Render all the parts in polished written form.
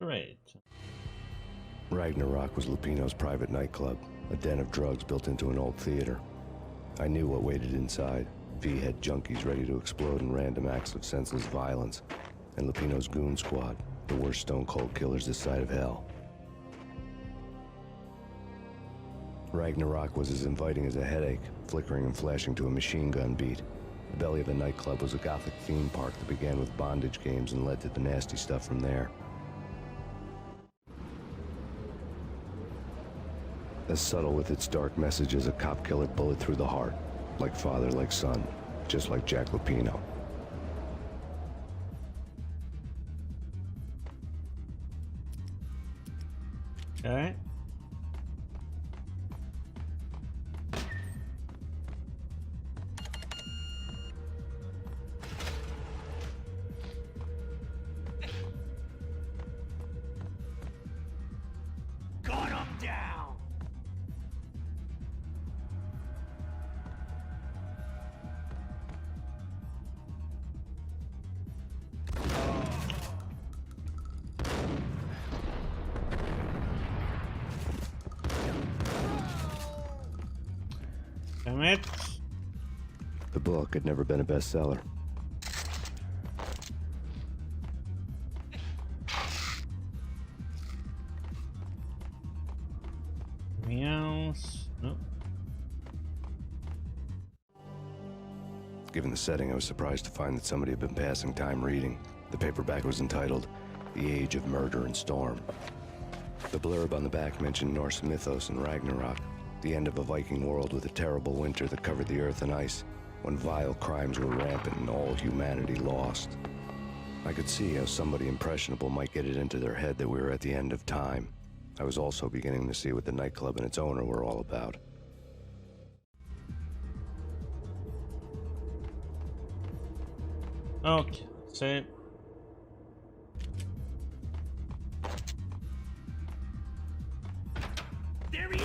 Great. Ragnarok was Lupino's private nightclub, a den of drugs built into an old theater. I knew what waited inside. V-head junkies ready to explode in random acts of senseless violence, and Lupino's goon squad, the worst stone-cold killers this side of hell. Ragnarok was as inviting as a headache, flickering and flashing to a machine gun beat. The belly of the nightclub was a gothic theme park that began with bondage games and led to the nasty stuff from there. As subtle with its dark message as a cop killer bullet through the heart. Like father, like son, just like Jack Lupino. Okay. Gun him down! Damn it. The book had never been a bestseller. Anything else? Nope. Given the setting, I was surprised to find that somebody had been passing time reading. The paperback was entitled, The Age of Murder and Storm. The blurb on the back mentioned Norse mythos and Ragnarok, the end of a Viking world with a terrible winter that covered the earth in ice, when vile crimes were rampant and all humanity lost. I could see how somebody impressionable might get it into their head that we were at the end of time. I was also beginning to see what the nightclub and its owner were all about. Okay, save. There he is!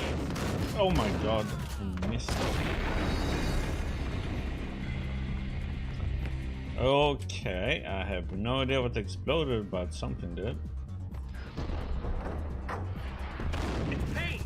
Oh my god, I missed it. Okay, I have no idea what exploded, but something did. It's Payne!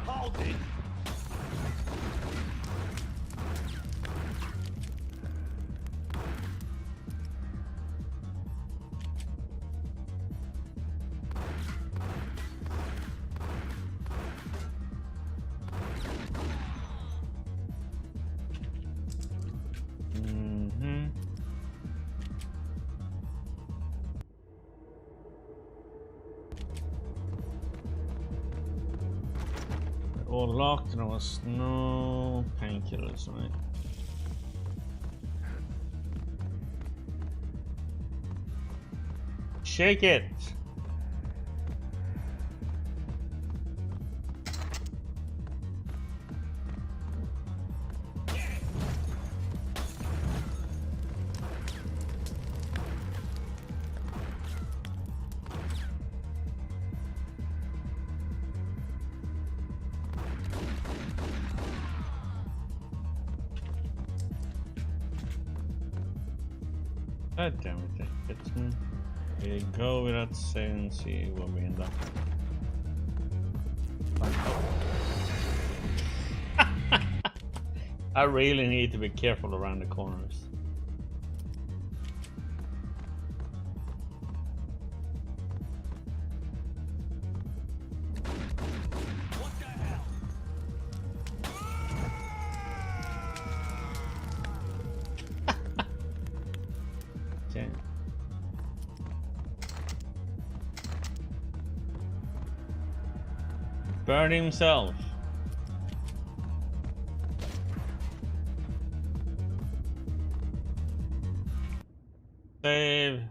Hold it! All locked, there was no painkillers, right? Shake it! God damn it, it gets me. We go without saying and see where we end up. I really need to be careful around the corners. What the hell? Okay. Burn himself. Save.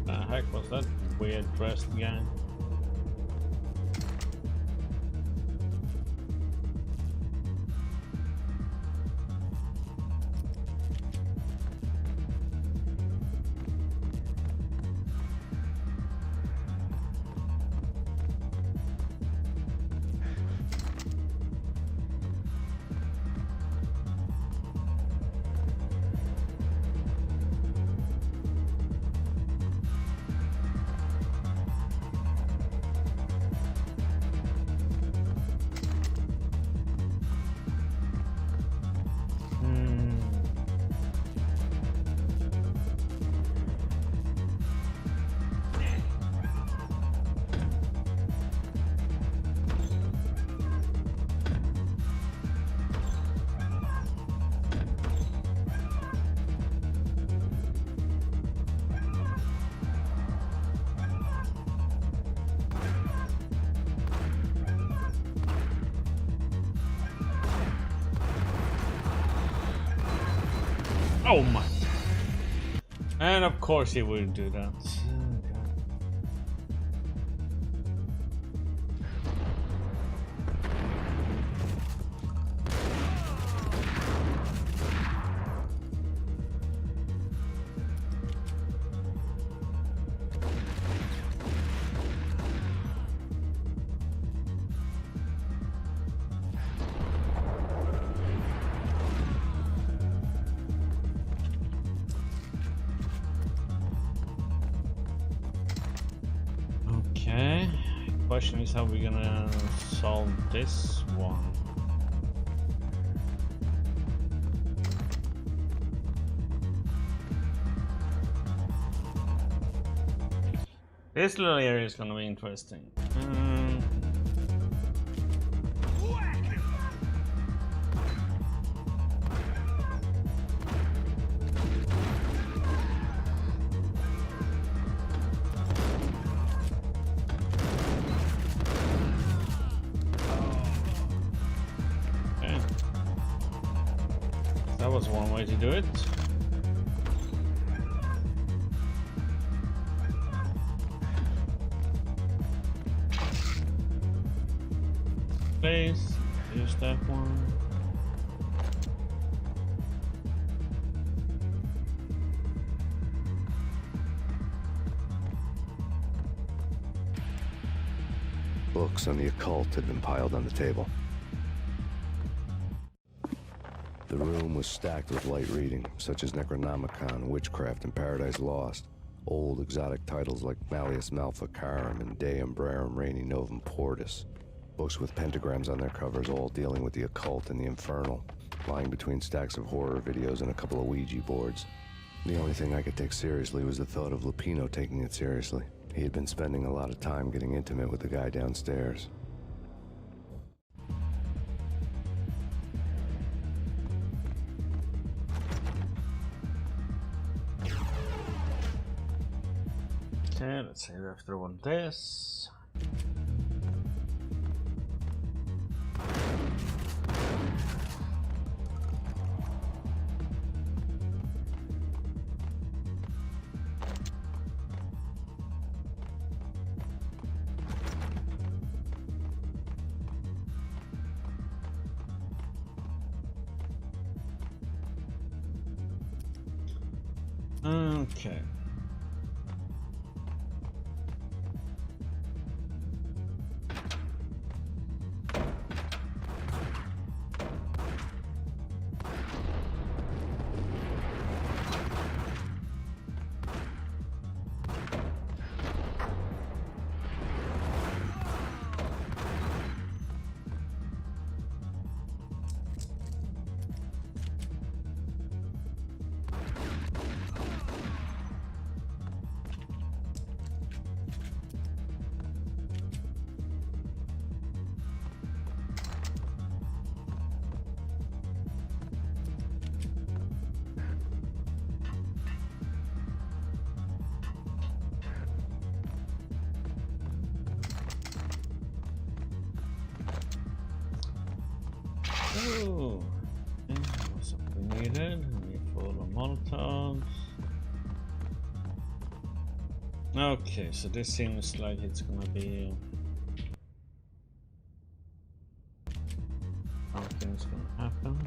The heck was that weird dressed guy? Oh my! And of course he wouldn't do that. Okay. Question is how we're gonna solve this one. This little area is gonna be interesting. That was one way to do it. Place, use that one. Books on the occult had been piled on the table. The room was stacked with light reading, such as Necronomicon, Witchcraft, and Paradise Lost. Old exotic titles like Malleus Maleficarum and De Umbrarum Reini Novum Portus. Books with pentagrams on their covers, all dealing with the occult and the infernal, lying between stacks of horror videos and a couple of Ouija boards. The only thing I could take seriously was the thought of Lupino taking it seriously. He had been spending a lot of time getting intimate with the guy downstairs. Okay, let's save after one this. Okay. Oh, what's up we needed? We need full of Molotovs. Okay, so this seems like it's gonna be something's gonna happen.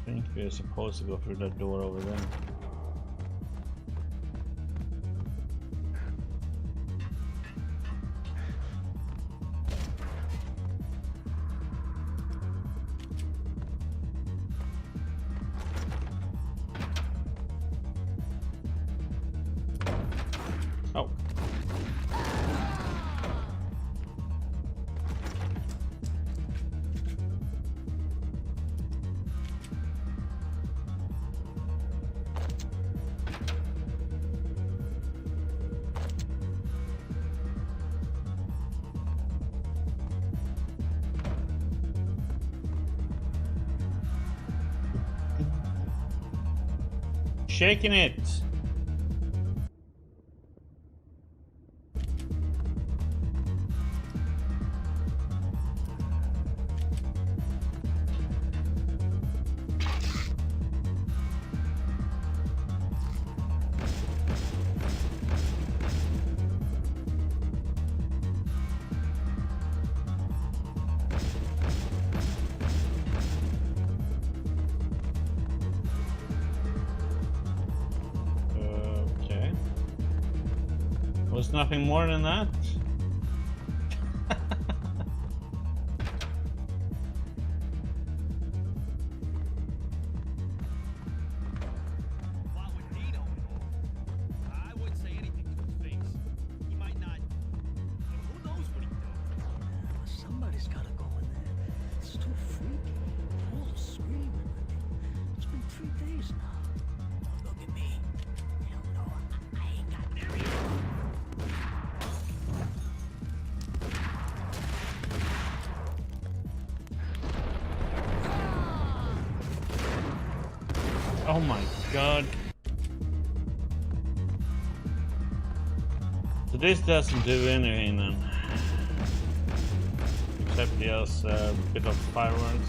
I think we're supposed to go through that door over there. Oh. Shaking it. Okay. Was nothing more than that? What would Dino know? I wouldn't say anything to his face. He might not. Who knows what he'd do? Somebody's gotta go in there. It's too freaky. All the screaming. It's been 3 days now. Don't look at me. Hell no, I ain't got Oh my god. So this doesn't do anything then. Except he has a bit of fireworks.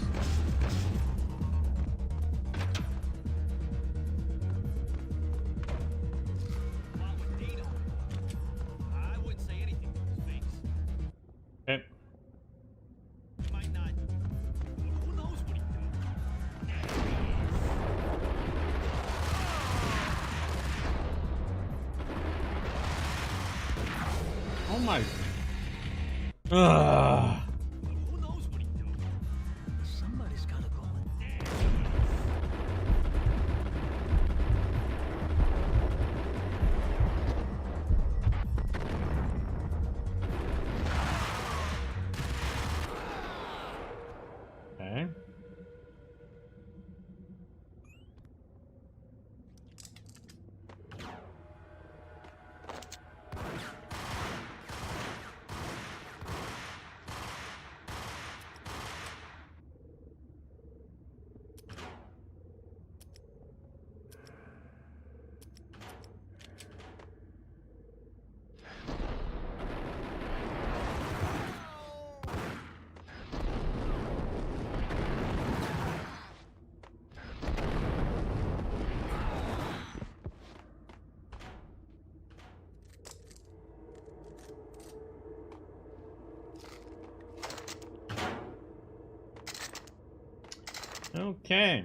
What would Dino know? I wouldn't say anything to his face. Okay. He might not. Who knows what he'd do? Oh my. Ugh. Who knows what he'd do? Somebody's gotta go in there. Okay. Okay.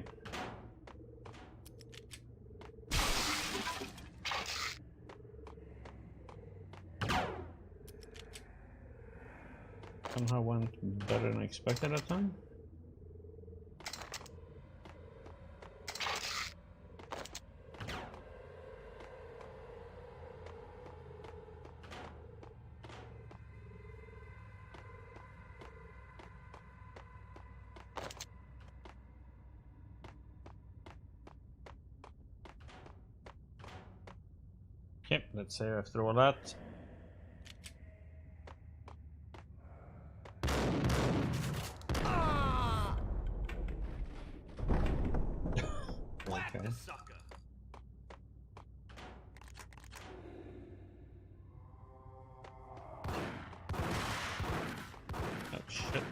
Somehow went better than expected that time. Okay, let's save after all that. Whack Okay. the sucker. Oh shit.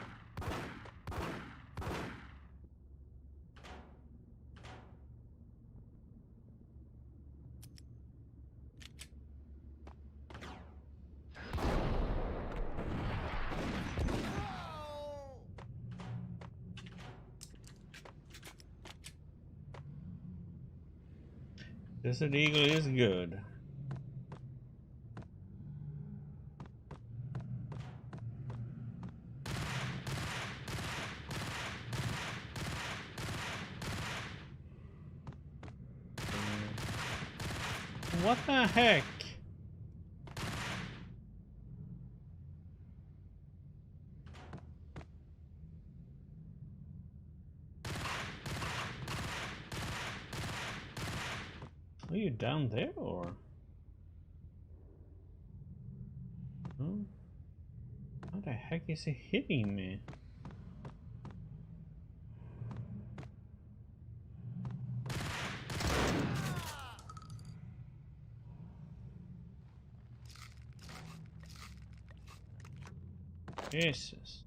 Desert Eagle is good. What the heck? Are you down there or? Hmm? How the heck is he hitting me? Jesus.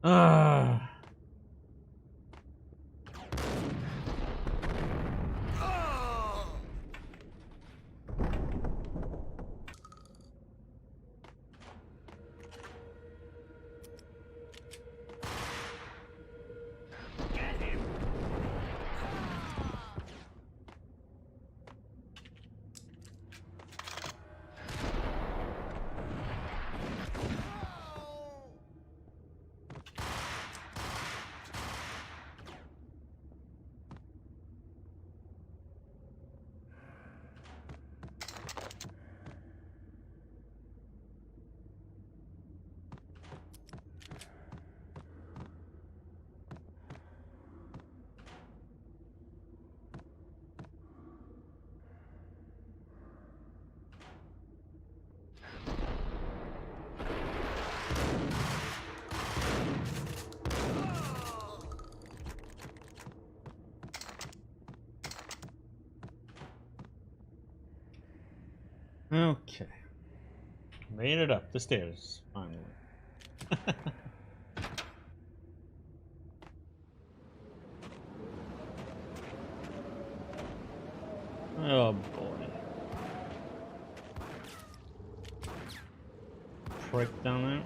Ah. Okay. Made it up the stairs, finally. Oh boy. Prick down there.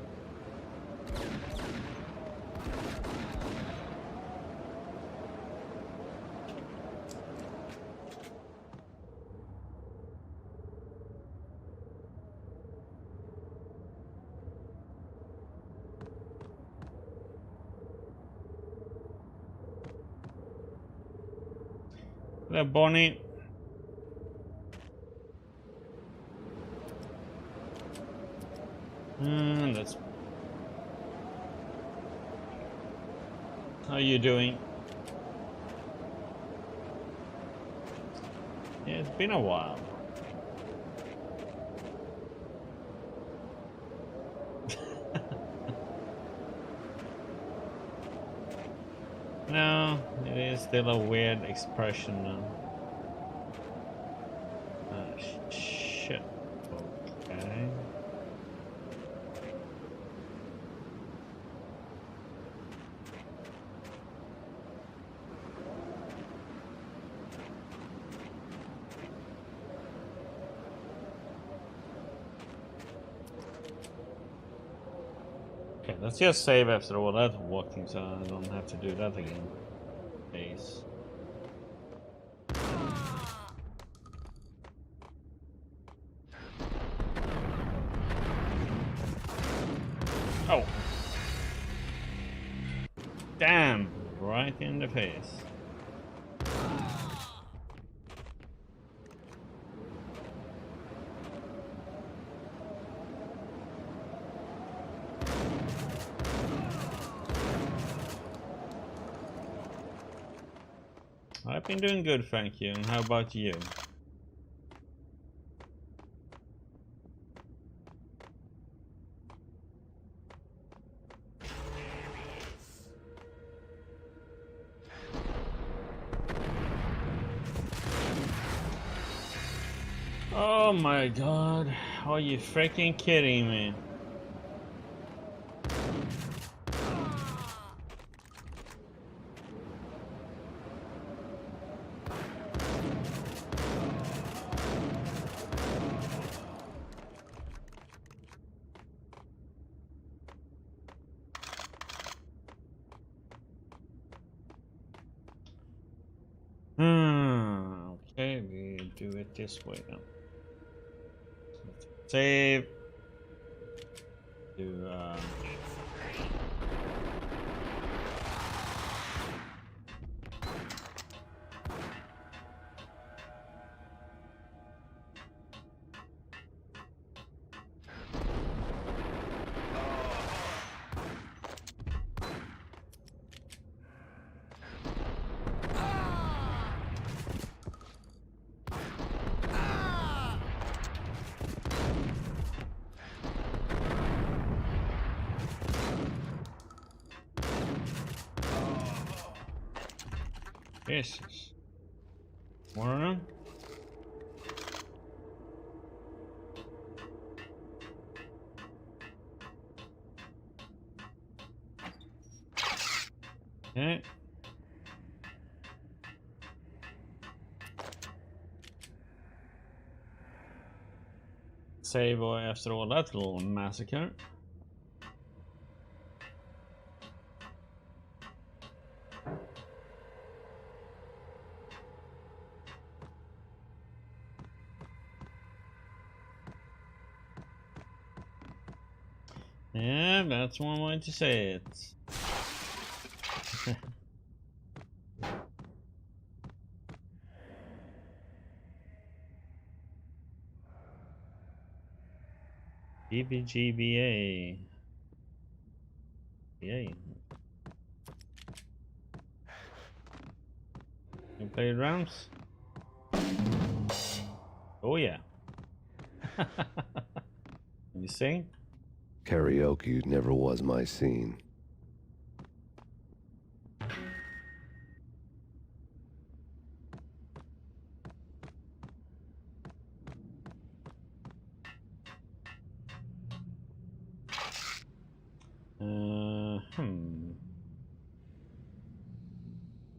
Hello, Bonnie. That's. How you doing? Yeah, it's been a while. No, it is still a weird expression now. Shit. Okay. Okay, let's just save after all that walking so I don't have to do that again. Please. Oh. Damn, right in the face. I've been doing good, thank you. And how about you? Oh my god, are you freaking kidding me? do it this way then. Save. Do Jesus. More of them? Okay. Save after all that little massacre. Yeah, that's one way to say it. GBGBA. Yay. You play drums? Oh yeah. You sing? Karaoke never was my scene.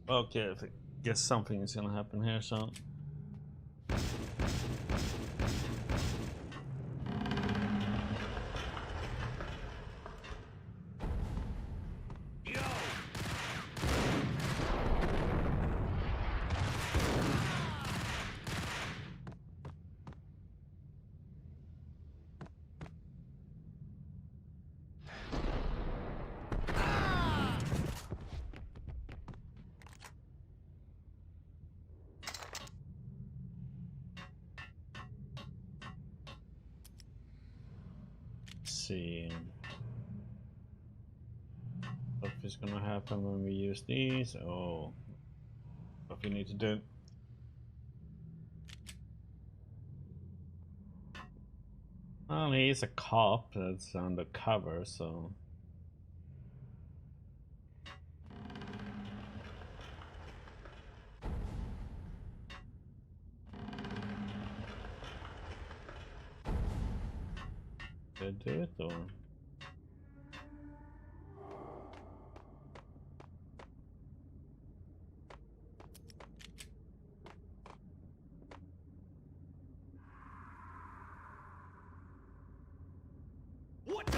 Okay, I guess something is gonna happen here, so. See what is gonna happen when we use these. Oh, what we need to do. Well, he's a cop that's undercover, so. Did I do it or? What the?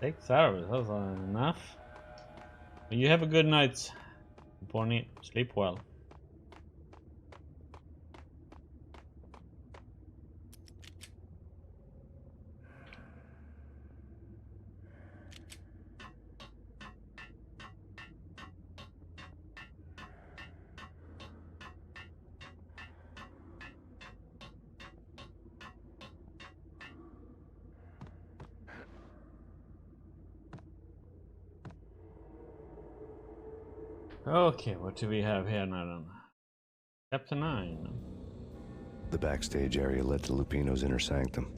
Take service, that's enough. You have a good night, Bonnie. Sleep well. Okay, what do we have here now then? Chapter 9. The backstage area led to Lupino's inner sanctum.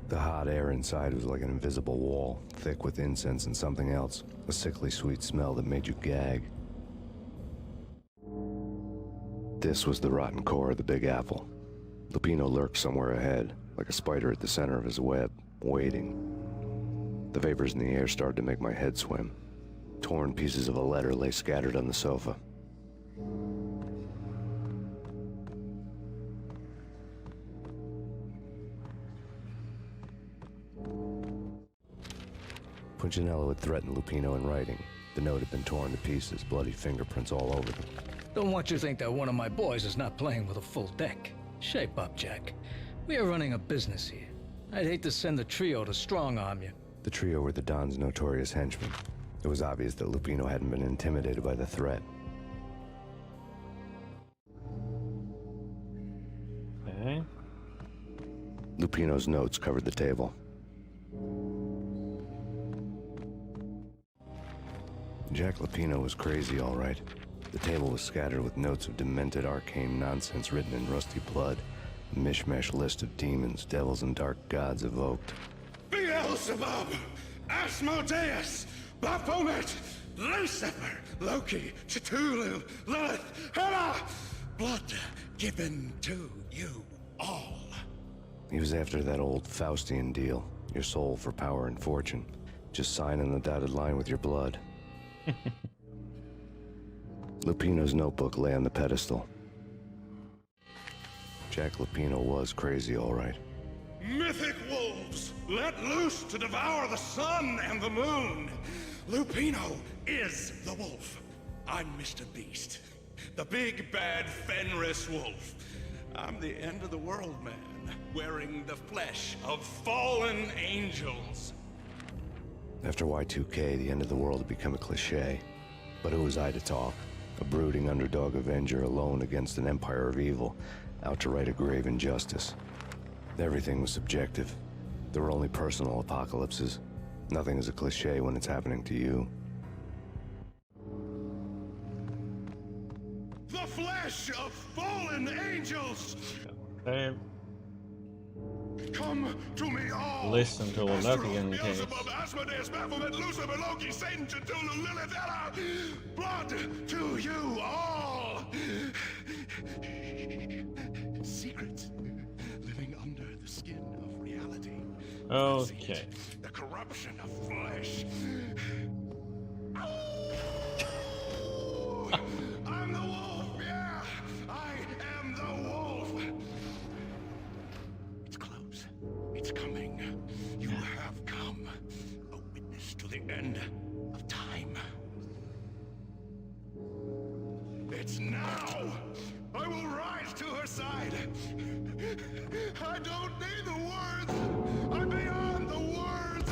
The hot air inside was like an invisible wall, thick with incense and something else, a sickly sweet smell that made you gag. This was the rotten core of the Big Apple. Lupino lurked somewhere ahead, like a spider at the center of his web, waiting. The vapors in the air started to make my head swim. Torn pieces of a letter lay scattered on the sofa. Punchinello had threatened Lupino in writing. The note had been torn to pieces, bloody fingerprints all over them. Don't want you to think that one of my boys is not playing with a full deck. Shape up, Jack. We are running a business here. I'd hate to send the trio to strong-arm you. The trio were the Don's notorious henchmen. It was obvious that Lupino hadn't been intimidated by the threat. Okay. Lupino's notes covered the table. Jack Lupino was crazy, all right. The table was scattered with notes of demented arcane nonsense written in rusty blood. A mishmash list of demons, devils, and dark gods evoked. Beelzebub, Asmodeus, Baphomet, Lucifer, Loki, Cthulhu, Lilith, Hela, blood given to you all. He was after that old Faustian deal. Your soul for power and fortune. Just sign on the dotted line with your blood. Lupino's notebook lay on the pedestal. Jack Lupino was crazy, all right. Mythic wolves, let loose to devour the sun and the moon. Lupino is the wolf. I'm Mr. Beast, the big bad Fenris wolf. I'm the end of the world man, wearing the flesh of fallen angels. After Y2K, the end of the world had become a cliché. But who was I to talk? A brooding underdog avenger alone against an empire of evil, out to right a grave injustice. Everything was subjective. There were only personal apocalypses. Nothing is a cliché when it's happening to you. The flesh of fallen angels! Okay. Come to me all! Listen to all that again, in case. Beelzebub, Asmodeus, Baphomet, Lucifer, Loki, Satan, Cthulhu, Lilith, Hela! Blood to you all! Secrets living under the skin of reality. Okay. The corruption of flesh. I'm the wolf, yeah! I am the wolf! It's close. It's coming. You have come. A witness to the end of time. It's now! I will rise to her side! I don't need the words! I'm beyond the words!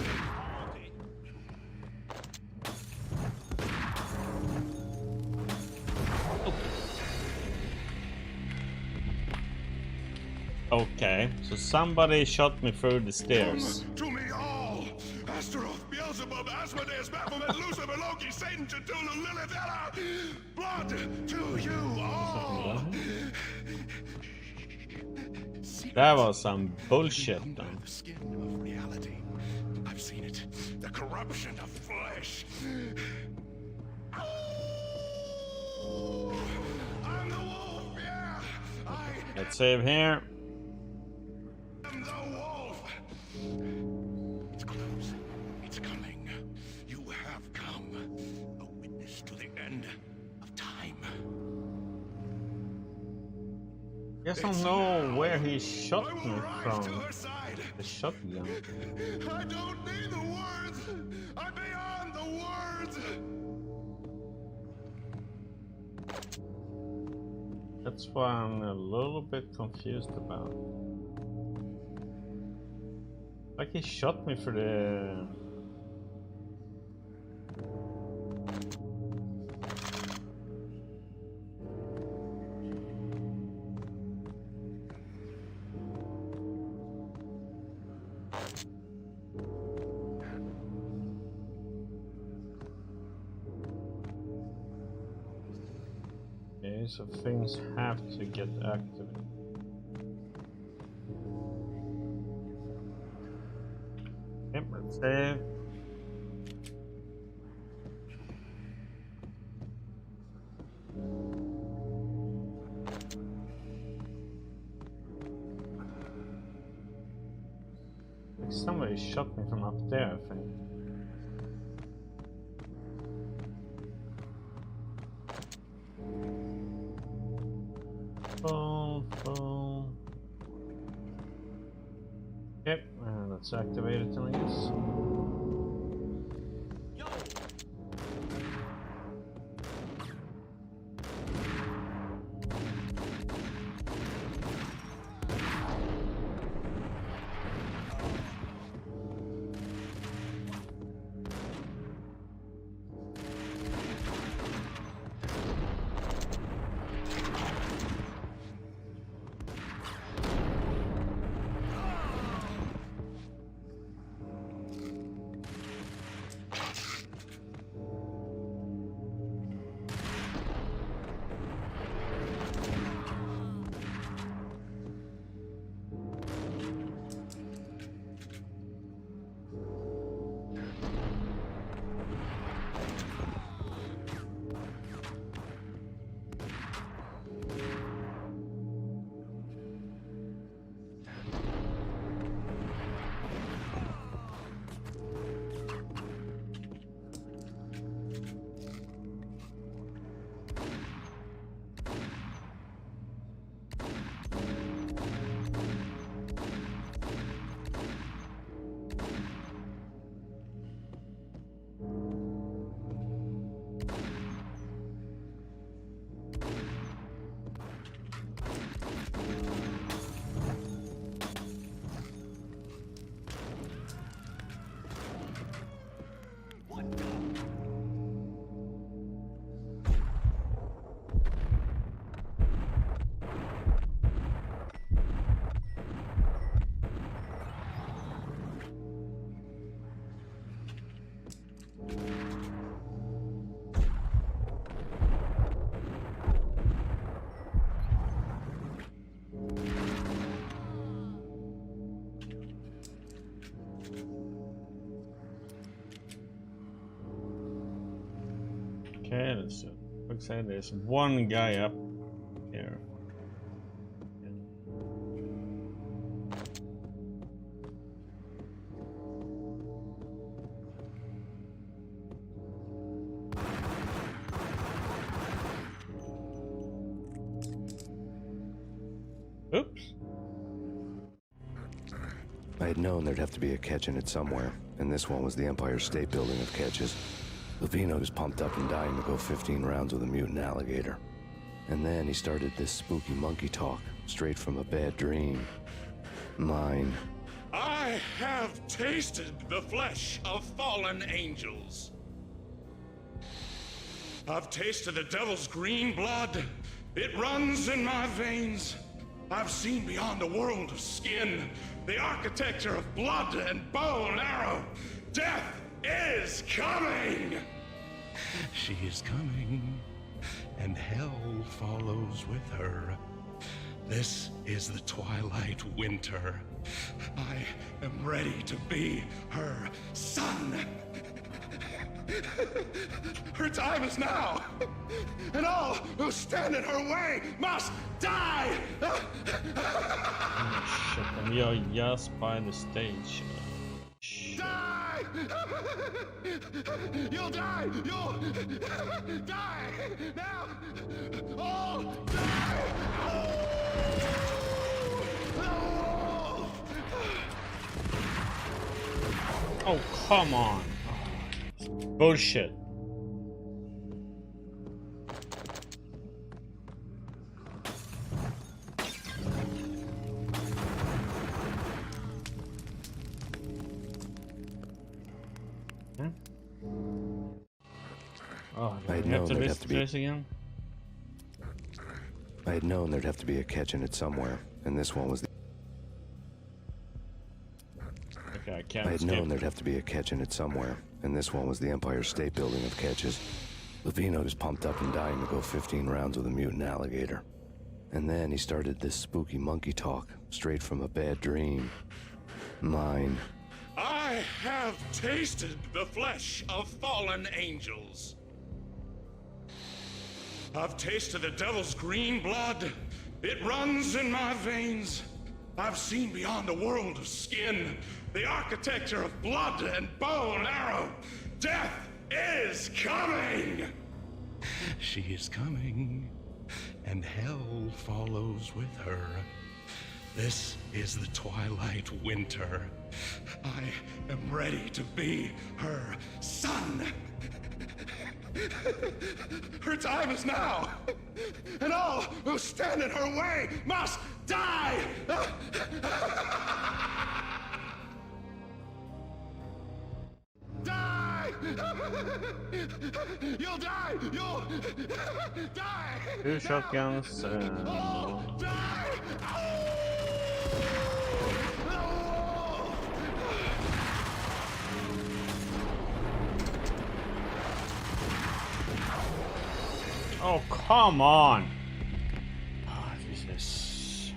Okay, so somebody shot me through the stairs. Come to me all! Astaroth, Beelzebub, Asmodeus, Baphomet, Lucifer, Loki, Satan, Cthulhu, Lilith, Hela! Blood to you all! That was some bullshit, Under then. the skin of reality. I've seen it. The corruption of flesh. I'm the wolf, yeah! Let's save here. I'm the wolf! It's close. It's coming. You have come. A witness to the end of time. Guess I don't know where he shot I me will rise to from. her side. The shotgun. I don't need the words. I'm beyond the words. That's what I'm a little bit confused about. Like he shot me for the... Okay, so things have to get activated. Yep, let's save. Like somebody shot me from up there, I think. Boom, boom. Yep, let's activate it, I guess. Yo! Okay, let's looks like there's one guy up here. Oops. I had known there'd have to be a catch in it somewhere, and this one was the Empire State Building of catches. Lupino was pumped up and dying to go 15 rounds with a mutant alligator. And then he started this spooky monkey talk, straight from a bad dream. Mine. I have tasted the flesh of fallen angels. I've tasted the devil's green blood. It runs in my veins. I've seen beyond a world of skin, the architecture of blood and bow and arrow. Death is coming! She is coming, and hell follows with her. This is the twilight winter. I am ready to be her son. Her time is now, and all who stand in her way must die! Shit, and we are just by the stage. Shit. Die! You'll die! You'll die! Now! All die! Oh, come on. Bullshit. Oh, do we have to list this again? I had known there'd have to be a catch in it somewhere, and this one was the... Okay, I can't I had skip. known there'd have to be a catch in it somewhere, and this one was the Empire State Building of catches. Lupino was pumped up and dying to go 15 rounds with a mutant alligator. And then he started this spooky monkey talk, straight from a bad dream. Mine. I have tasted the flesh of fallen angels. I've tasted the devil's green blood. It runs in my veins. I've seen beyond a world of skin, the architecture of blood and bow and arrow. Death is coming! She is coming, and hell follows with her. This is the twilight winter. I am ready to be her son. Her time is now, and all who stand in her way must die! Die! You'll die! You'll die! 2 shotguns. Oh, die! Oh, come on! Oh, Jesus.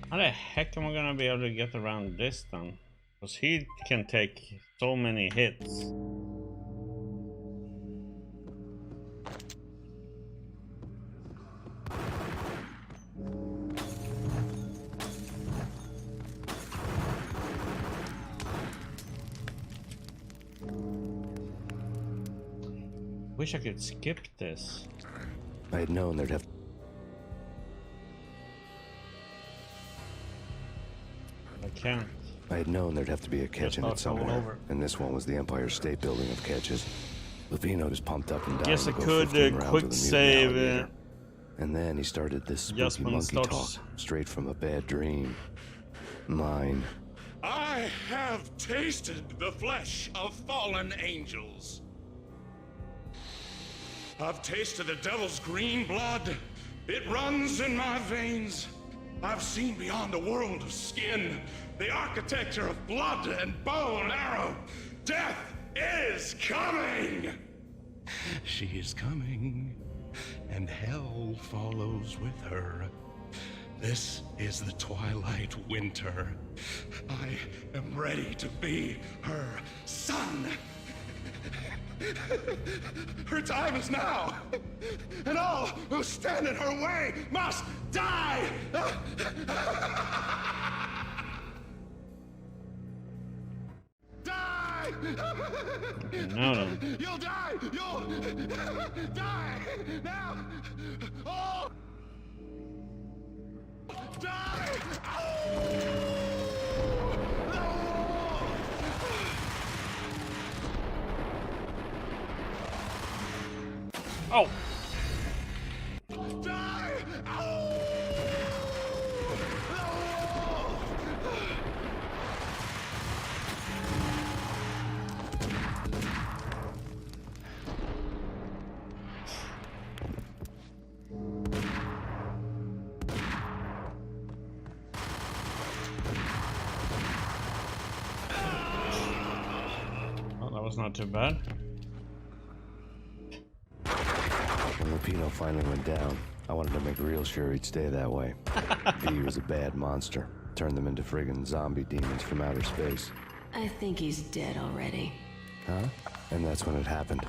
How the heck am I gonna be able to get around this then? Because he can take so many hits. Wish I could skip this. I had known there'd have I can't. I had known there'd have to be a catch in not it going somewhere, over. and this one was the Empire State Building of catches. Lupino was pumped up and down. Guess to I go could 15 rounds quick with a mutant save alligator. And then he started this spooky Adjustment monkey talk, starts. straight from a bad dream. Mine. I have tasted the flesh of fallen angels. I've tasted the devil's green blood. It runs in my veins. I've seen beyond a world of skin, the architecture of blood and bow and arrow. Death is coming! She is coming, and hell follows with her. This is the twilight winter. I am ready to be her son. Her time is now, and all who stand in her way must die! Die! Now then. You'll die! You'll die! Now! Oh! Die! Oh! Die! Well, that was not too bad. When Lupino finally went down, I wanted to make real sure he'd stay that way. V was a bad monster. Turned them into friggin' zombie demons from outer space. I think he's dead already. Huh? And that's when it happened.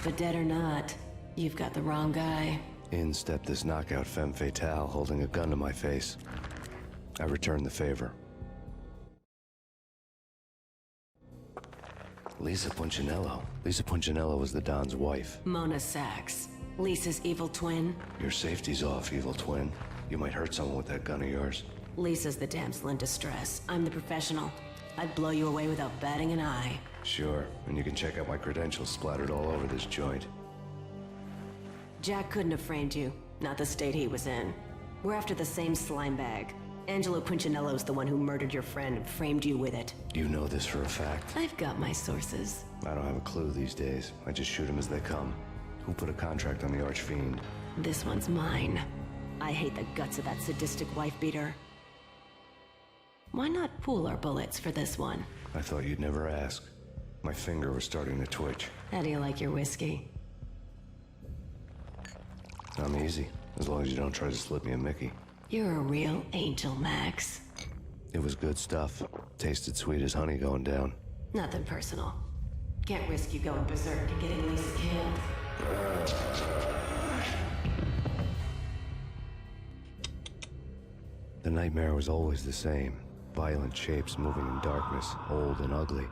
But dead or not, you've got the wrong guy. In stepped this knockout femme fatale holding a gun to my face. I returned the favor. Lisa Punchinello. Lisa Punchinello was the Don's wife. Mona Sachs, Lisa's evil twin. Your safety's off, evil twin. You might hurt someone with that gun of yours. Lisa's the damsel in distress. I'm the professional. I'd blow you away without batting an eye. Sure, and you can check out my credentials splattered all over this joint. Jack couldn't have framed you. Not the state he was in. We're after the same slime bag. Angelo Punchinello's the one who murdered your friend and framed you with it. You know this for a fact. I've got my sources. I don't have a clue these days. I just shoot them as they come. Who put a contract on the Archfiend? This one's mine. I hate the guts of that sadistic wife beater. Why not pool our bullets for this one? I thought you'd never ask. My finger was starting to twitch. How do you like your whiskey? I'm easy, as long as you don't try to slip me a Mickey. You're a real angel, Max. It was good stuff. Tasted sweet as honey going down. Nothing personal. Can't risk you going berserk and getting Lisa killed. The nightmare was always the same. Violent shapes moving in darkness, old and ugly.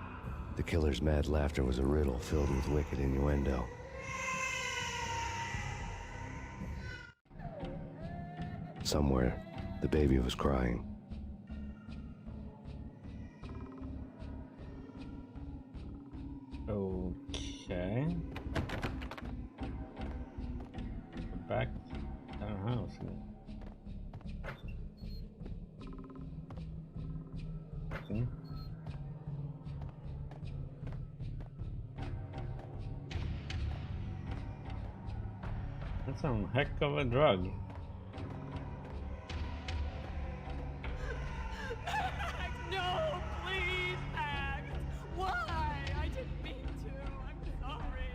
The killer's mad laughter was a riddle filled with wicked innuendo. Somewhere, the baby was crying. Okay. Back to our house. See? That's some heck of a drug. Max, no, please, Max. Why? I didn't mean to. I'm sorry.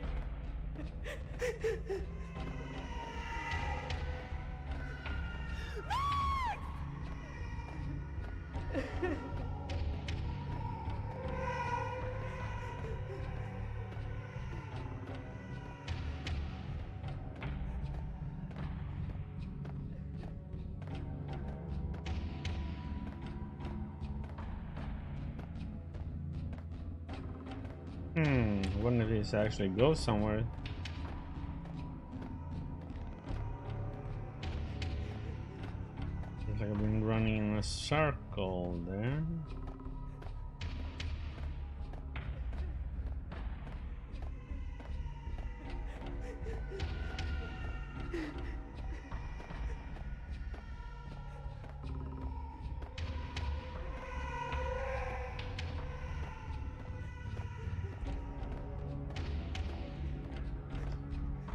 Wonder if this actually goes somewhere. Looks like I've been running in a circle there.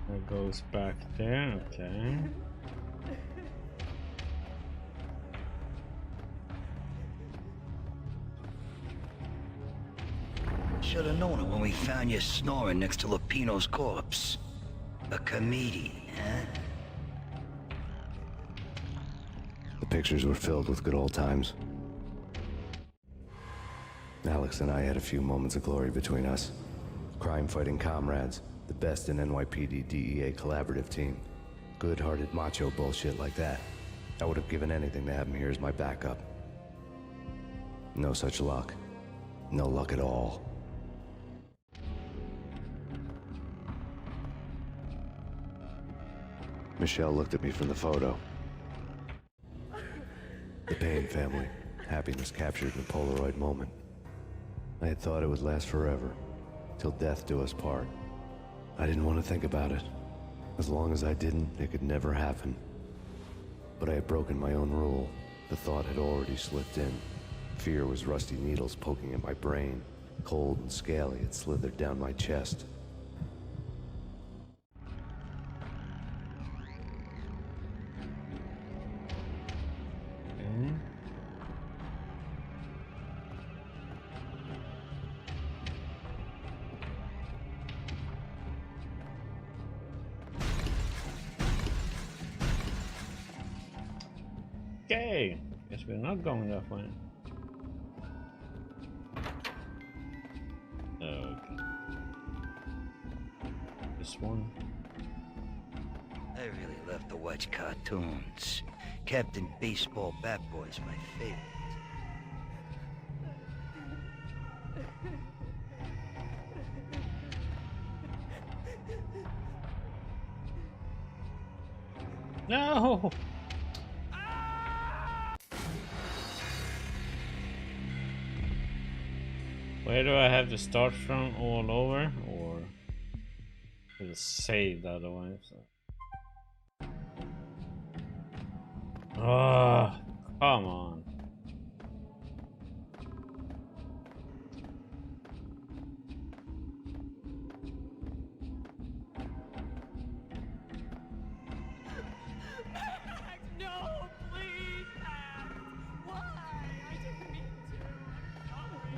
That goes back there, okay. Should have known it when we found you snoring next to Lupino's corpse. A comedian, huh? The pictures were filled with good old times. Alex and I had a few moments of glory between us. Crime-fighting comrades, the best in NYPD DEA collaborative team. Good-hearted macho bullshit like that. I would have given anything to have him here as my backup. No such luck. No luck at all. Michelle looked at me from the photo. The Payne family. Happiness captured in a Polaroid moment. I had thought it would last forever, till death do us part. I didn't want to think about it. As long as I didn't, it could never happen. But I had broken my own rule. The thought had already slipped in. Fear was rusty needles poking at my brain. Cold and scaly, it slithered down my chest. Okay, guess we're not going that way. Okay. This one. I really love to watch cartoons. Captain Baseball Bat Boy's my favorite. No! Where do I have to start from all over, or it's saved otherwise? Ah, come on. Max, no, please, Max. Why? I didn't mean to. I'm sorry.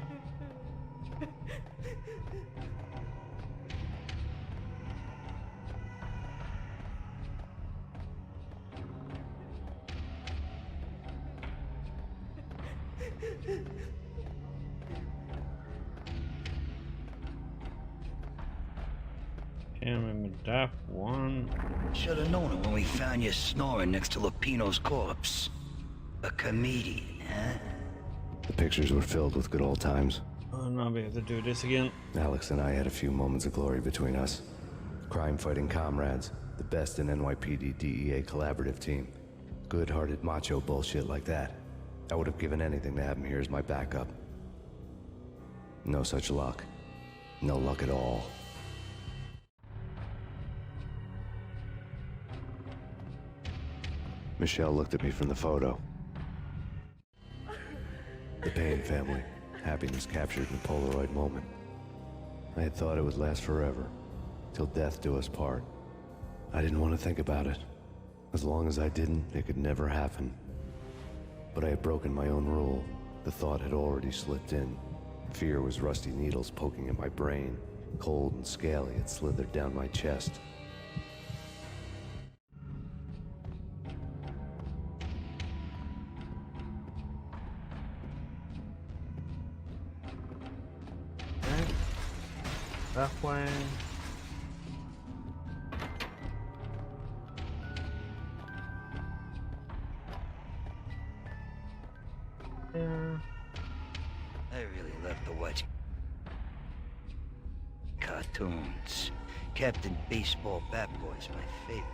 Can't remember that one. Should have known it when we found you snoring next to Lupino's corpse. A comedian, huh? The pictures were filled with good old times. I'll not be able to do this again. Alex and I had a few moments of glory between us. Crime-fighting comrades, the best in NYPD DEA collaborative team. Good-hearted macho bullshit like that. I would have given anything to have him here as my backup. No such luck. No luck at all. Michelle looked at me from the photo. The Payne family. Happiness captured in a Polaroid moment. I had thought it would last forever, till death do us part. I didn't want to think about it. As long as I didn't, it could never happen. But I had broken my own rule. The thought had already slipped in. Fear was rusty needles poking at my brain. Cold and scaly, it slithered down my chest. That way. Yeah. I really love to watch cartoons. Captain Baseball Bat Boy's my favorite.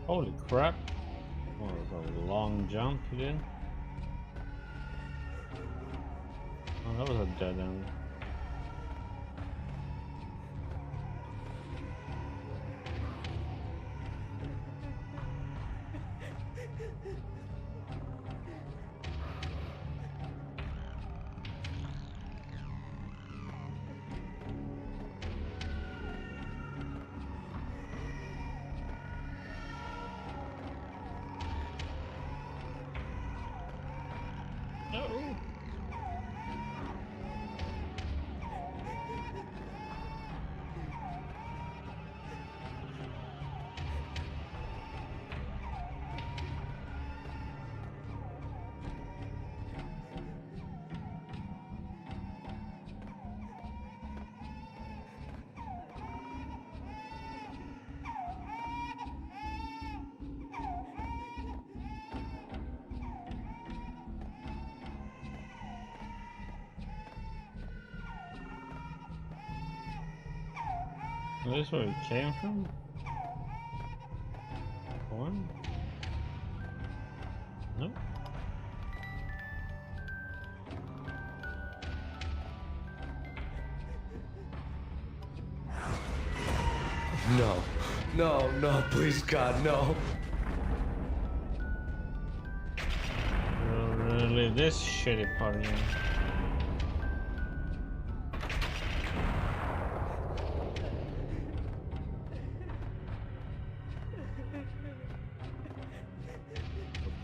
Holy crap. Oh, that was a long jump he did. Oh, that was a dead end. Is this where we came from? One? Nope. No. No, no, please God, no. Really, this shitty part of me.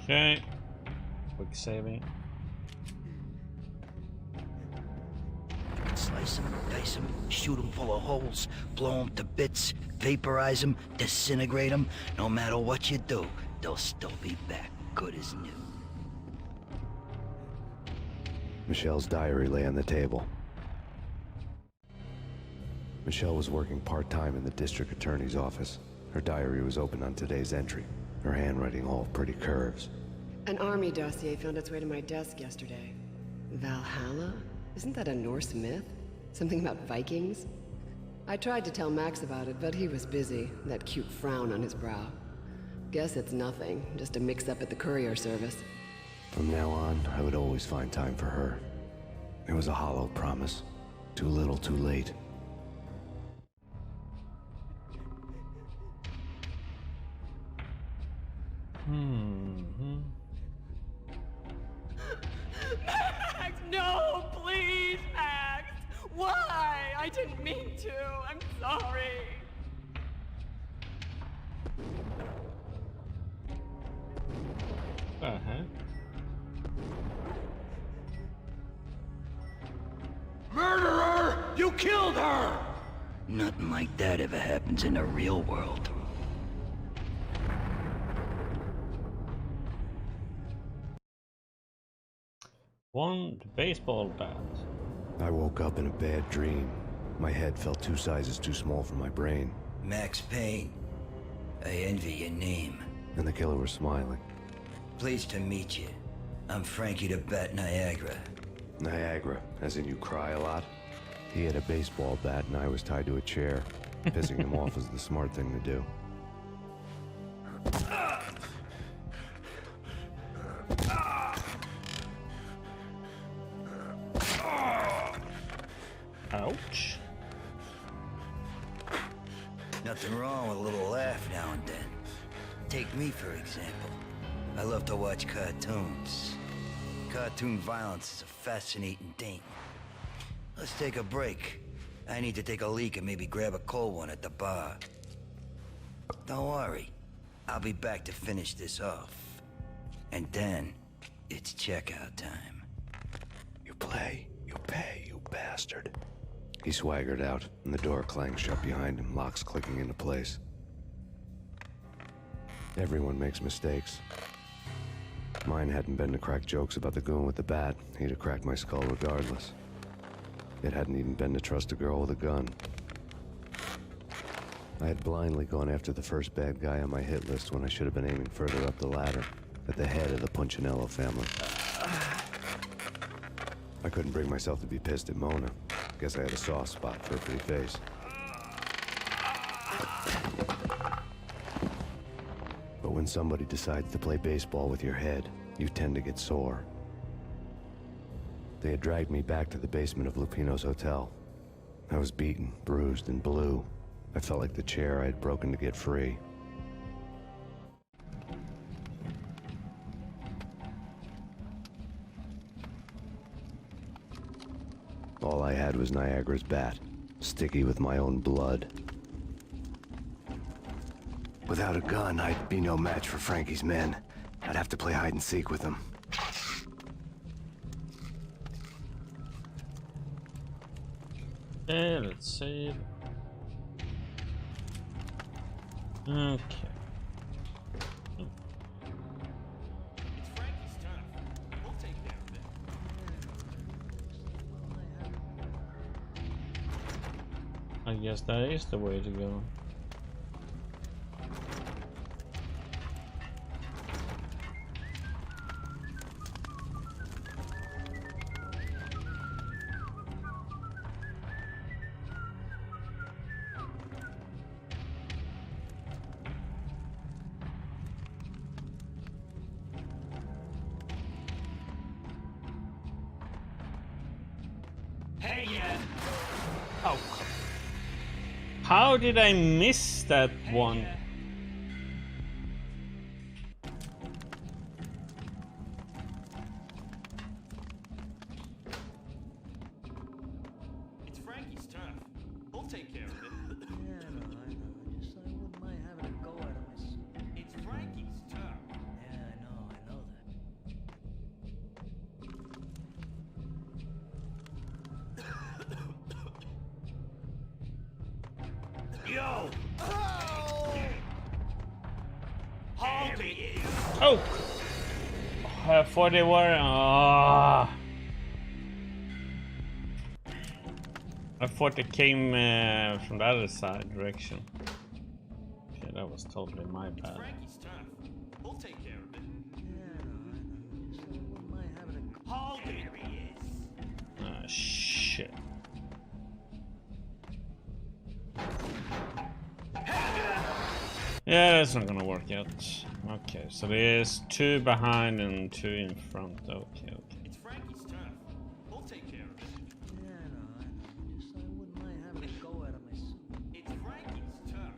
Okay. Quick saving. Slice them, dice them, shoot them full of holes, blow them to bits, vaporize them, disintegrate them. No matter what you do, they'll still be back, good as new. Michelle's diary lay on the table. Michelle was working part-time in the district attorney's office. Her diary was open on today's entry, her handwriting all pretty curves. An army dossier found its way to my desk yesterday. Valhalla? Isn't that a Norse myth? Something about Vikings? I tried to tell Max about it, but he was busy, that cute frown on his brow. Guess it's nothing, just a mix-up at the courier service. From now on, I would always find time for her. It was a hollow promise. Too little, too late. Max, no, please, Max. Why? I didn't mean to. I'm sorry. Murderer! You killed her! Nothing like that ever happens in the real world. One baseball bat. I woke up in a bad dream. My head felt 2 sizes too small for my brain. Max Payne. I envy your name. And the killer was smiling. Pleased to meet you. I'm Frankie the Bat Niagara. Niagara, as in you cry a lot? He had a baseball bat and I was tied to a chair. Pissing him off was the smart thing to do. Ouch. Nothing wrong with a little laugh now and then. Take me, for example. I love to watch cartoons. Cartoon violence is a fascinating thing. Let's take a break. I need to take a leak and maybe grab a cold one at the bar. Don't worry. I'll be back to finish this off. And then, it's checkout time. You play, you pay, you bastard. He swaggered out, and the door clanged shut behind him, locks clicking into place. Everyone makes mistakes. Mine hadn't been to crack jokes about the goon with the bat. He'd have cracked my skull regardless. It hadn't even been to trust a girl with a gun. I had blindly gone after the first bad guy on my hit list when I should have been aiming further up the ladder, at the head of the Punchinello family. I couldn't bring myself to be pissed at Mona. Guess I had a soft spot for a pretty face. But when somebody decides to play baseball with your head, you tend to get sore. They had dragged me back to the basement of Lupino's hotel. I was beaten, bruised, and blue. I felt like the chair I had broken to get free. All I had was Niagara's bat, sticky with my own blood. Without a gun, I'd be no match for Frankie's men. I'd have to play hide and seek with them. Okay, let's save. Okay. It's Frankie's turn. We'll take care of it. I guess that is the way to go. Hey, yeah. Oh, how did I miss that one? It's Frankie's turn. We'll take care of it. Yeah, I know. Just I wouldn't mind having a go at him. It's Frankie's turn. Yeah, I know that. Yo! Hold it! Oh! I thought they were. I thought they came from the other side direction. Okay, that was totally my It's bad. Frankie's turn. We'll take care of it. Yeah, I know. Just I wouldn't mind having a go. Hold it! There he is. Ah, shit. Yeah, that's not gonna work out. Okay, so there's 2 behind and 2 in front. Okay. It's Frankie's turn. We'll take care of it. Yeah, I know. Just I wouldn't mind having a go at him. It's Frankie's turn.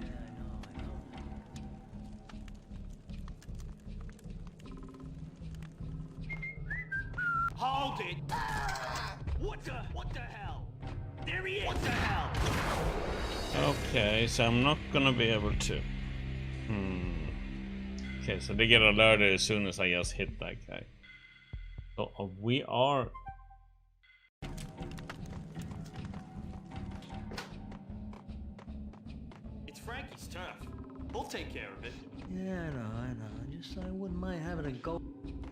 Yeah, I know that. Hold it! What the hell? There he is! What the hell? Okay, so I'm not gonna be able to. Okay, so they get alerted as soon as I just hit that guy. So we are. It's Frankie's turn. We'll take care of it. Yeah, I know. Just I wouldn't mind having a go.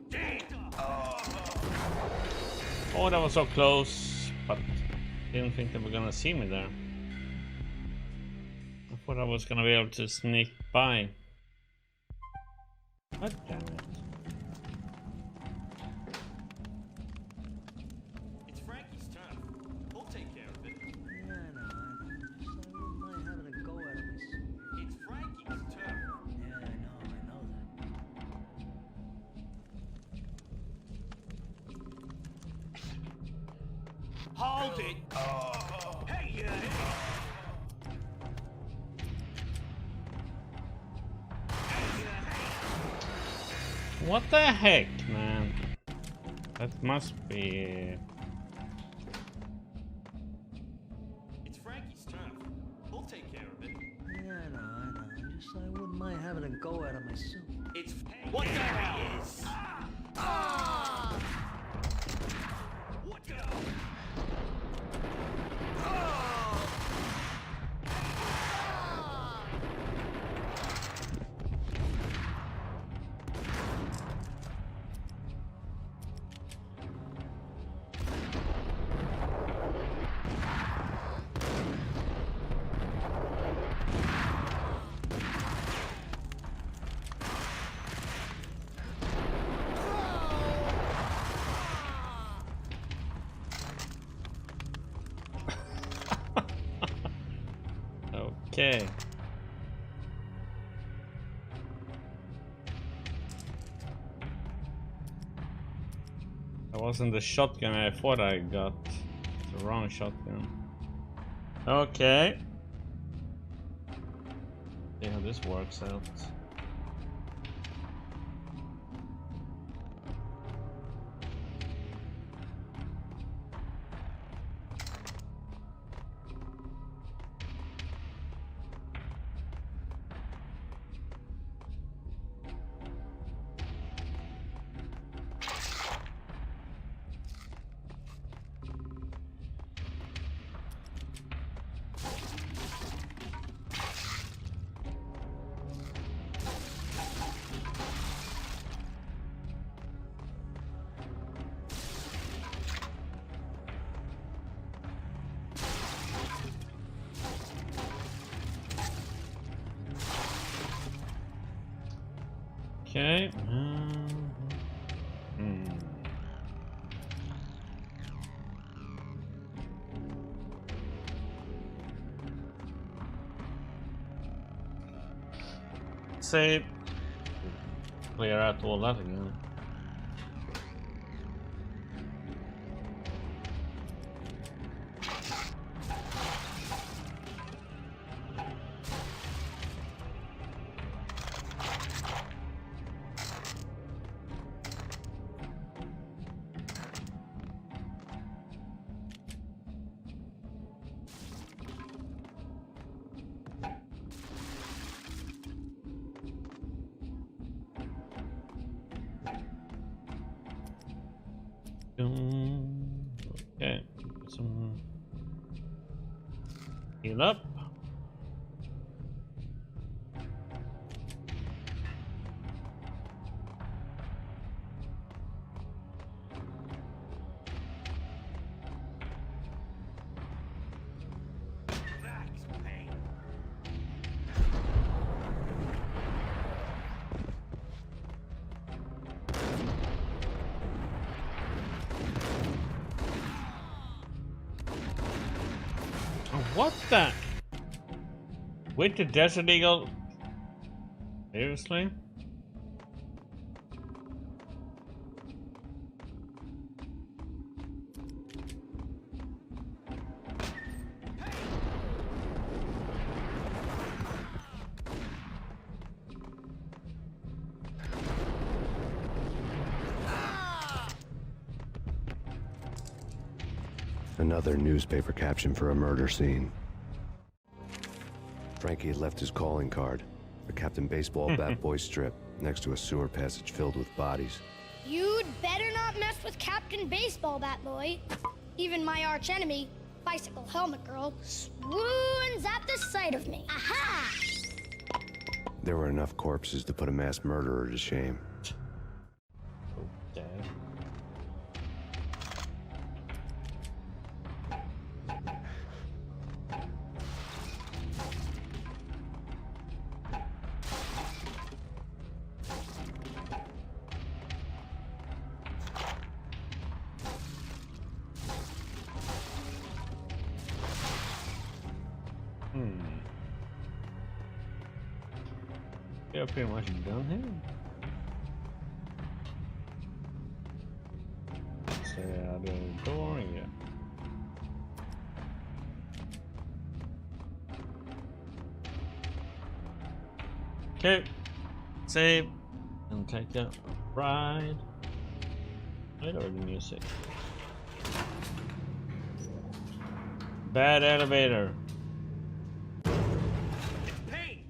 Damn! Oh, that was so close. But Didn't think they were gonna see me there. I thought I was gonna be able to sneak by. God damn it. It's Frankie's turn. He'll take care of it. Yeah, I know. I wouldn't mind having a go at him myself. It's Frankie's turn. Yeah, I know that. Hold it! Hey, hey! What the heck, man? That must be... It's Frankie's turn. He'll take care of it. Yeah, I know. I wouldn't mind having a go at him myself. It's what the hell is? What the? Okay. That wasn't the shotgun I thought I got. It's the wrong shotgun. Okay. See how this works out. Okay. Save. Clear out all that again. Okay, some heal up. Max Payne. What the? Wait, the Desert Eagle? Seriously? Another newspaper caption for a murder scene. Frankie had left his calling card, a Captain Baseball bat boy strip, next to a sewer passage filled with bodies. You'd better not mess with Captain Baseball Bat Boy. Even my archenemy, Bicycle Helmet Girl, swoons at the sight of me. Aha! There were enough corpses to put a mass murderer to shame. Okay. Yeah, pretty much done here. So the door, yeah. Okay, save and take a ride. Wait, or the music. Bad elevator. Payne!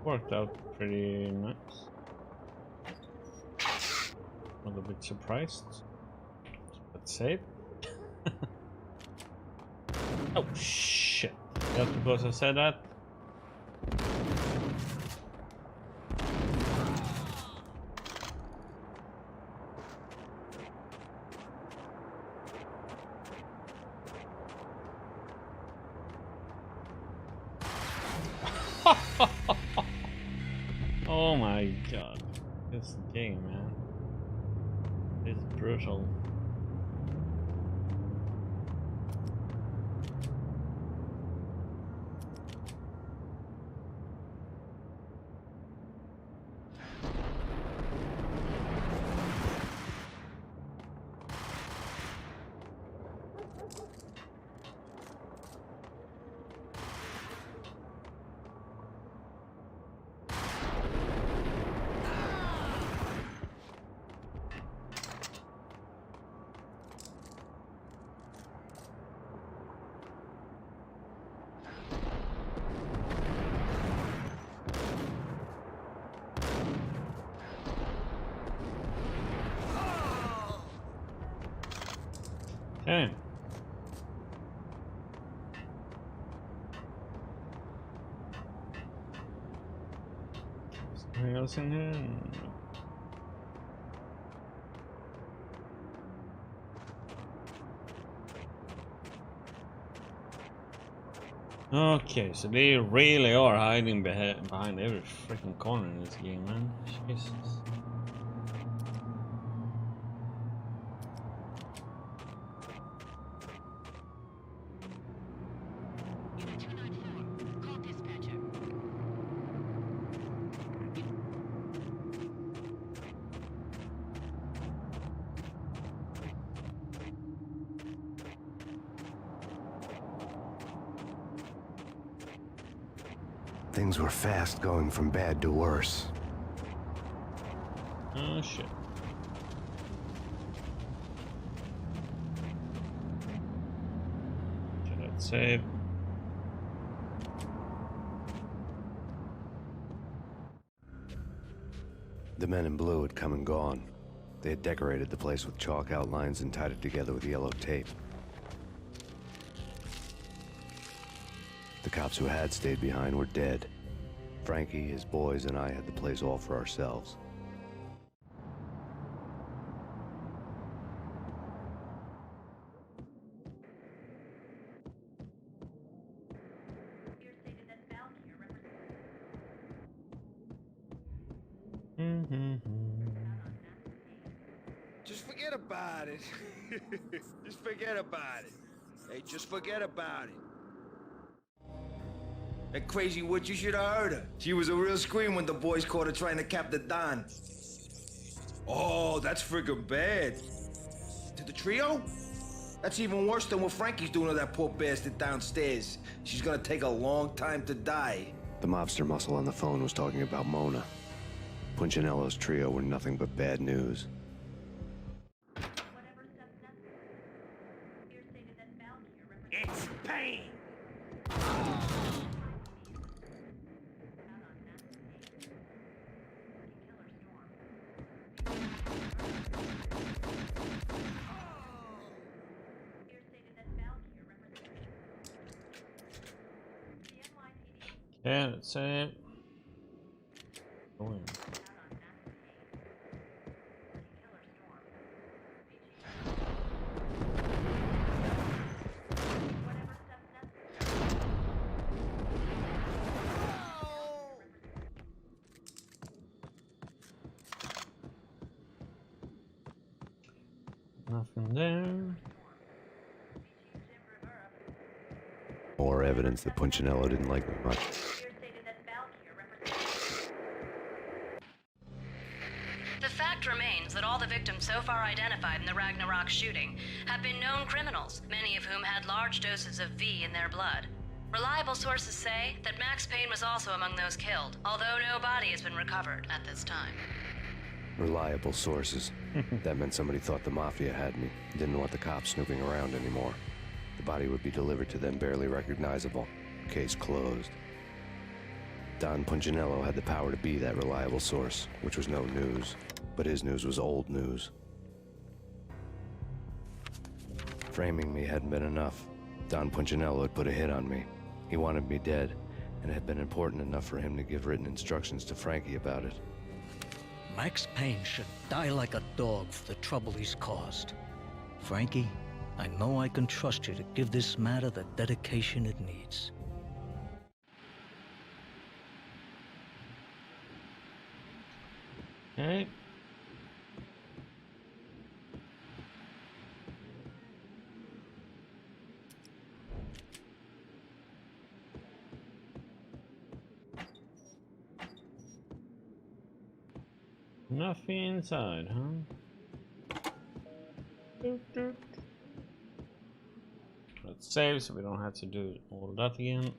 Worked out pretty nice. Not a bit surprised, but safe. Oh shit! Just because I said that. Oh my god. This game, man. It's brutal. Okay. Something else in here? No. Okay, so they really are hiding behind every freaking corner in this game, man. Jesus. Things were fast going from bad to worse. Oh shit. Okay, let's save. The men in blue had come and gone. They had decorated the place with chalk outlines and tied it together with yellow tape. The cops who had stayed behind were dead. Frankie, his boys, and I had the place all for ourselves. Just forget about it. Just forget about it. Hey, just forget about it. That crazy witch, you should have heard her. She was a real scream when the boys caught her trying to cap the Don. Oh, that's friggin' bad. To the trio? That's even worse than what Frankie's doing to that poor bastard downstairs. She's gonna take a long time to die. The mobster muscle on the phone was talking about Mona. Punchinello's trio were nothing but bad news. It's Payne! Yeah, that's it. Going. Nothing there. More evidence that Punchinello didn't like me much. The fact remains that all the victims so far identified in the Ragnarok shooting have been known criminals, many of whom had large doses of V in their blood. Reliable sources say that Max Payne was also among those killed, although no body has been recovered at this time. Reliable sources. That meant somebody thought the Mafia had me, didn't want the cops snooping around anymore. The body would be delivered to them barely recognizable. Case closed. Don Punchinello had the power to be that reliable source, which was no news. But his news was old news. Framing me hadn't been enough. Don Punchinello had put a hit on me. He wanted me dead, and it had been important enough for him to give written instructions to Frankie about it. Max Payne should die like a dog for the trouble he's caused. Frankie, I know I can trust you to give this matter the dedication it needs. Okay. Nothing inside, huh? Let's save so we don't have to do all that again.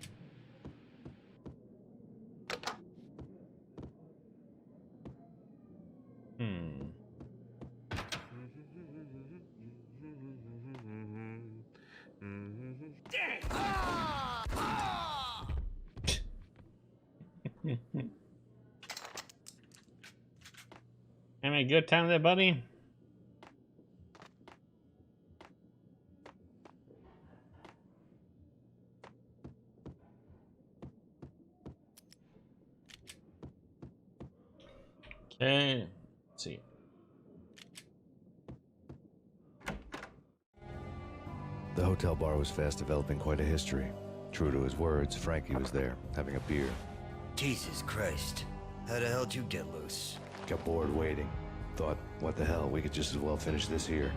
Having a good time there, buddy? Okay, let's see. The hotel bar was fast developing quite a history. True to his words, Frankie was there, having a beer. Jesus Christ. How the hell did you get loose? Got bored waiting. Thought, what the hell, we could just as well finish this here.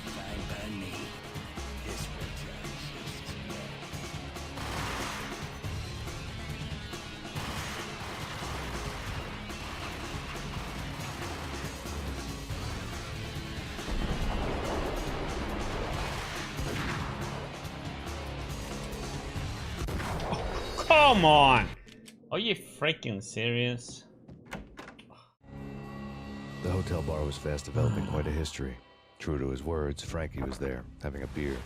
Fine by me. This one's Come on! Are you freaking serious? The hotel bar was fast developing quite a history. True to his words, Frankie was there, having a beer.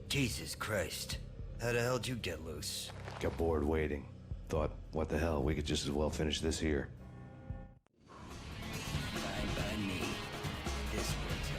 Jesus Christ. How the hell did you get loose? Got bored waiting. Thought, what the hell, we could just as well finish this here. Fine by me. This one's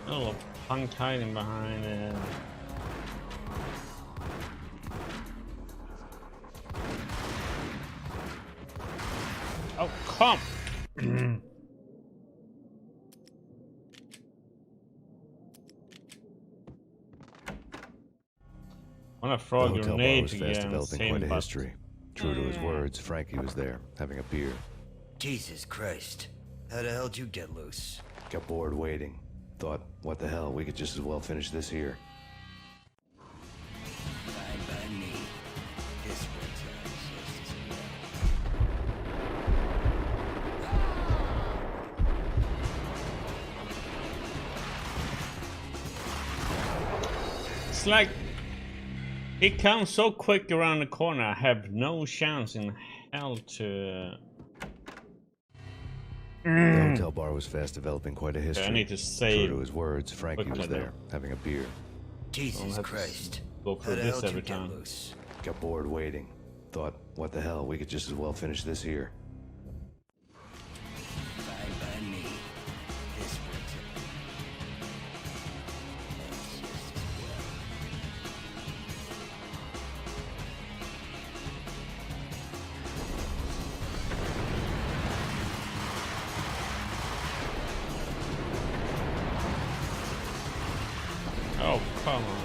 A little punk hiding behind it. come. I want to throw a The hotel bar grenade was to fast get on the developing same quite a button. history. True to his words, Frankie was there, having a beer. Jesus Christ. How the hell'd you get loose? Got bored waiting. Thought, what the hell, we could just as well finish this here. Fine by me. This one's just as well. It's like he comes so quick around the corner. I have no chance in hell to. The hotel bar was fast developing quite a history. I need to save. True to his words, Frankie was there, having a beer. Jesus Christ. Go How through the this hell'd every you get time. loose? Got bored waiting. Thought, what the hell, we could just as well finish this here. Fine by me. This one's just as well. Oh, come on.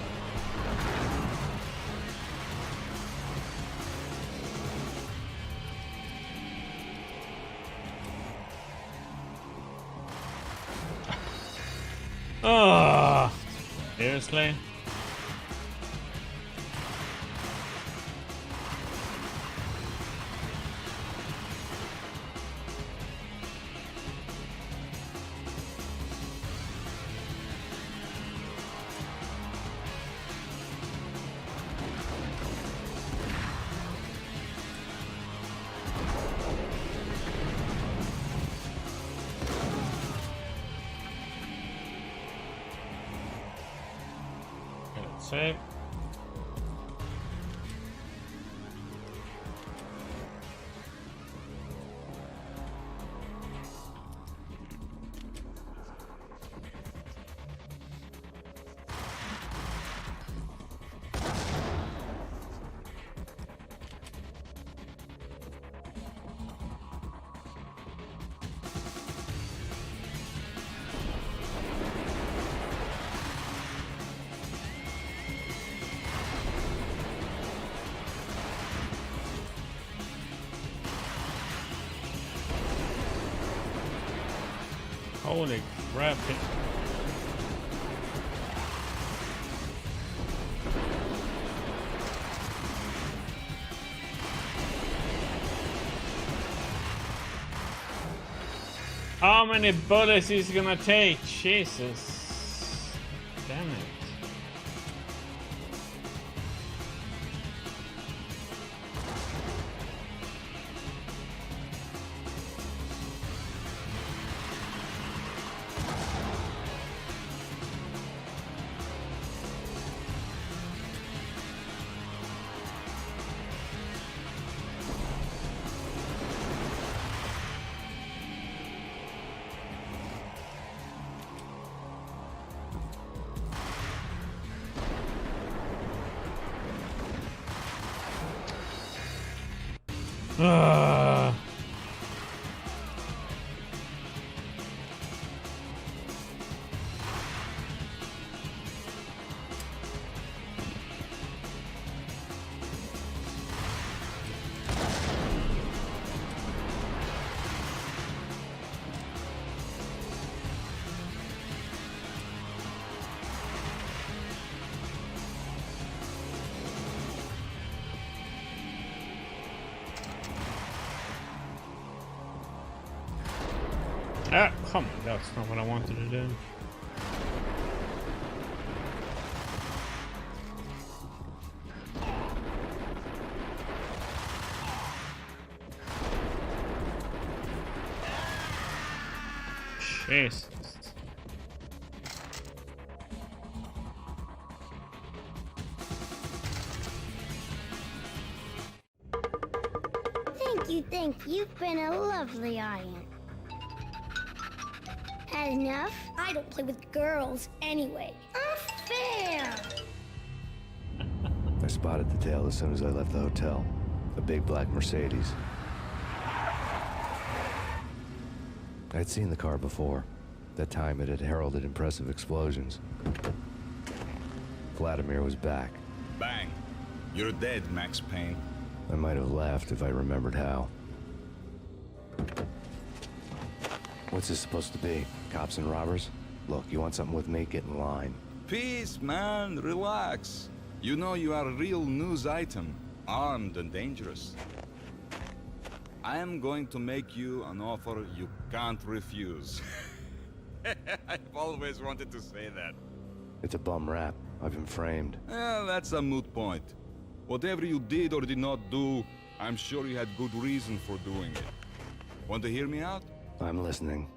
Oh, seriously? Save. Holy crap. How many bullets is he gonna take? Jesus. Damn it. Ah. Ah, come on, that's not what I wanted to do. Jesus. Thank you. You've been a lovely aunt. Had enough? I don't play with girls anyway. Unfair! I spotted the tail as soon as I left the hotel. A big black Mercedes. I'd seen the car before. That time it had heralded impressive explosions. Vladimir was back. Bang. You're dead, Max Payne. I might have laughed if I remembered how. What's this supposed to be? Cops and robbers? Look, you want something with me? Get in line. Peace, man. Relax. You know you are a real news item. Armed and dangerous. I am going to make you an offer you can't refuse. I've always wanted to say that. It's a bum rap. I've been framed. That's a moot point. Whatever you did or did not do, I'm sure you had good reason for doing it. Want to hear me out? I'm listening.